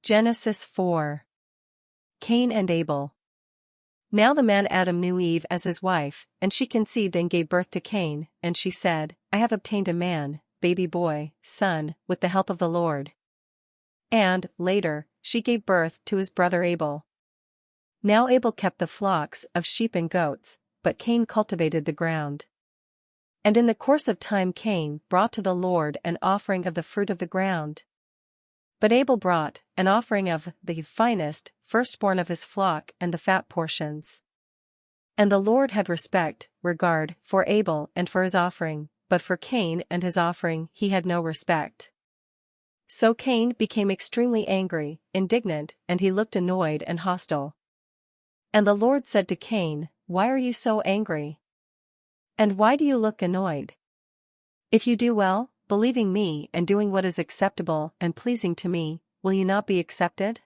Genesis 4. Cain and Abel. Now the man Adam knew Eve as his wife, and she conceived and gave birth to Cain, and she said, I have obtained a man, baby boy, son, with the help of the Lord. And, later, she gave birth to his brother Abel. Now Abel kept the flocks of sheep and goats, but Cain cultivated the ground. And in the course of time Cain brought to the Lord an offering of the fruit of the ground. But Abel brought an offering of the finest, firstborn of his flock and the fat portions. And the Lord had regard for Abel and for his offering, but for Cain and his offering he had no respect. So Cain became extremely angry, indignant, and he looked annoyed and hostile. And the Lord said to Cain, Why are you so angry? And why do you look annoyed? If you do well, believing me and doing what is acceptable and pleasing to me, will you not be accepted?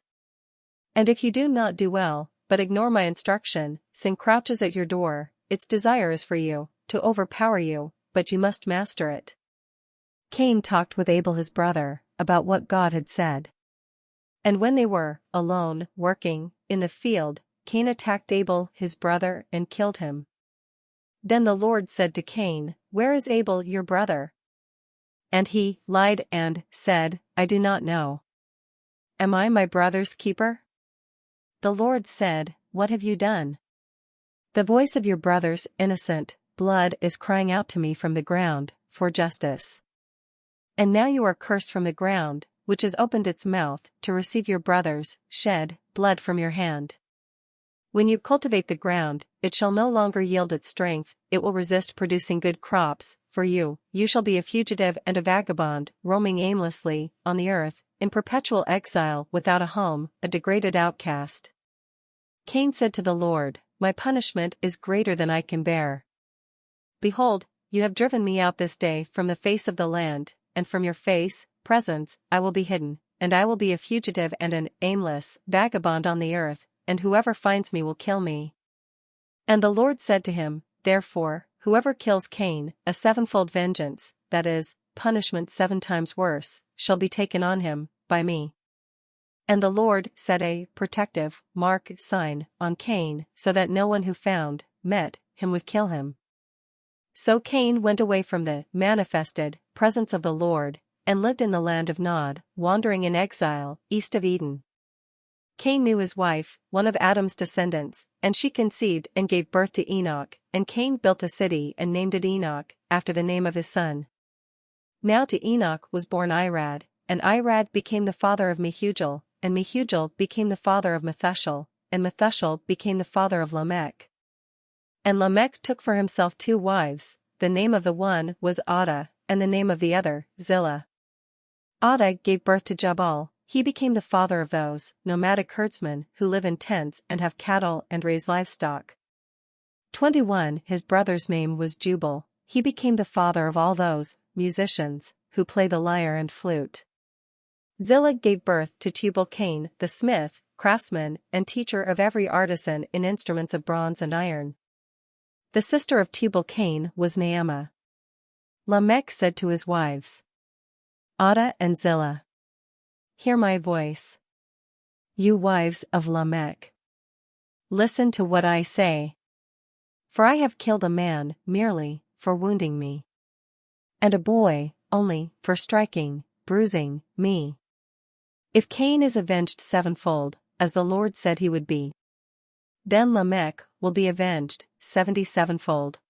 And if you do not do well, but ignore my instruction, sin crouches at your door, its desire is for you, to overpower you, but you must master it. Cain talked with Abel his brother, about what God had said. And when they were alone, working in the field, Cain attacked Abel his brother and killed him. Then the Lord said to Cain, Where is Abel your brother? And he lied and said, I do not know. Am I my brother's keeper? The Lord said, What have you done? The voice of your brother's innocent blood is crying out to me from the ground, for justice. And now you are cursed from the ground, which has opened its mouth to receive your brother's shed blood from your hand. When you cultivate the ground, it shall no longer yield its strength, it will resist producing good crops, for you shall be a fugitive and a vagabond, roaming aimlessly on the earth, in perpetual exile without a home, a degraded outcast. Cain said to the Lord, My punishment is greater than I can bear. Behold, you have driven me out this day from the face of the land, and from your presence, I will be hidden, and I will be a fugitive and an aimless vagabond on the earth, and whoever finds me will kill me. And the Lord said to him, Therefore, whoever kills Cain, a sevenfold vengeance, that is, punishment 7 times worse, shall be taken on him, by me. And the Lord set a protective sign on Cain, so that no one who met him would kill him. So Cain went away from the manifested presence of the Lord, and lived in the land of Nod, wandering in exile, east of Eden. Cain knew his wife, one of Adam's descendants, and she conceived and gave birth to Enoch, and Cain built a city and named it Enoch, after the name of his son. Now to Enoch was born Irad, and Irad became the father of Mehujael, and Mehujael became the father of Methuselah, and Methuselah became the father of Lamech. And Lamech took for himself 2 wives, the name of the one was Adah, and the name of the other, Zillah. Adah gave birth to Jabal. He became the father of those nomadic herdsmen who live in tents and have cattle and raise livestock. 21 His brother's name was Jubal. He became the father of all those musicians who play the lyre and flute. Zillah gave birth to Tubal-Cain, the smith, craftsman, and teacher of every artisan in instruments of bronze and iron. The sister of Tubal-Cain was Naamah. Lamech said to his wives, Adah and Zillah, Hear my voice. You wives of Lamech, listen to what I say. For I have killed a man merely for wounding me, and a boy only for striking, bruising me. If Cain is avenged 7-fold, as the Lord said he would be, then Lamech will be avenged 77-fold.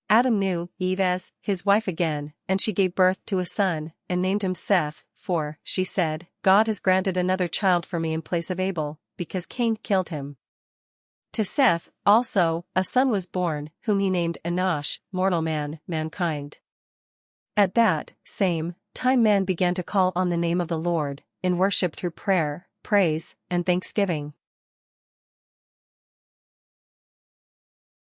Adam knew Eve as his wife again, and she gave birth to a son, and named him Seth. For, she said, God has granted another child for me in place of Abel, because Cain killed him. To Seth, also, a son was born, whom he named Enosh, mortal man, mankind. At that same time man began to call on the name of the Lord, in worship through prayer, praise, and thanksgiving.